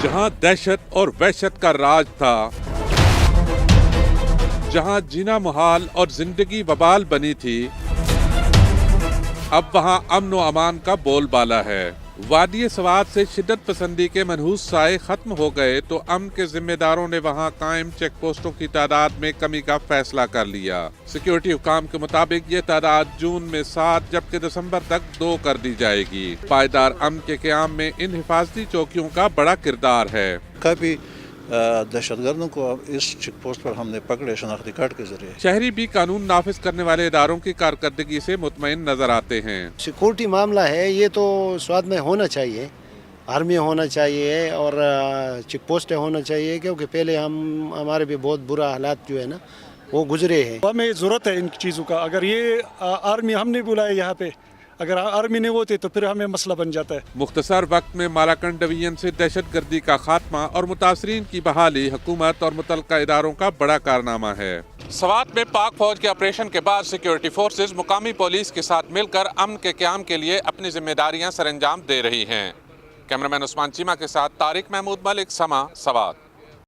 جہاں دہشت اور وحشت کا راج تھا، جہاں جینا محال اور زندگی وبال بنی تھی، اب وہاں امن و امان کا بول بالا ہے۔ وادی سوات سے شدت پسندی کے منحوس سائے ختم ہو گئے تو امن کے ذمہ داروں نے وہاں قائم چیک پوسٹوں کی تعداد میں کمی کا فیصلہ کر لیا۔ سیکیورٹی حکام کے مطابق یہ تعداد جون میں 7 جبکہ دسمبر تک 2 کر دی جائے گی۔ پائیدار امن کے قیام میں ان حفاظتی چوکیوں کا بڑا کردار ہے۔ کافی دہشت گردوں کو اس چیک پوسٹ پر ہم نے پکڑے شناختی کارڈ کے ذریعے۔ شہری بھی قانون نافذ کرنے والے اداروں کی کارکردگی سے مطمئن نظر آتے ہیں۔ سیکورٹی معاملہ ہے، یہ تو سوات میں ہونا چاہیے، آرمی ہونا چاہیے اور چیک پوسٹیں ہونا چاہیے، کیونکہ پہلے ہمارے بھی بہت برا حالات جو ہے نا وہ گزرے ہیں۔ ہمیں ضرورت ہے ان چیزوں کا، اگر یہ آرمی ہم نے بلایا یہاں پہ، اگر آرمی نہیں ہوتی تو پھر ہمیں مسئلہ بن جاتا ہے۔ مختصر وقت میں مالاکنڈ ڈویژن سے دہشت گردی کا خاتمہ اور متاثرین کی بحالی حکومت اور متعلقہ اداروں کا بڑا کارنامہ ہے۔ سوات میں پاک فوج کے آپریشن کے بعد سیکیورٹی فورسز مقامی پولیس کے ساتھ مل کر امن کے قیام کے لیے اپنی ذمہ داریاں سر انجام دے رہی ہیں۔ کیمرامین عثمان چیمہ کے ساتھ طارق محمود ملک، سما، سوات۔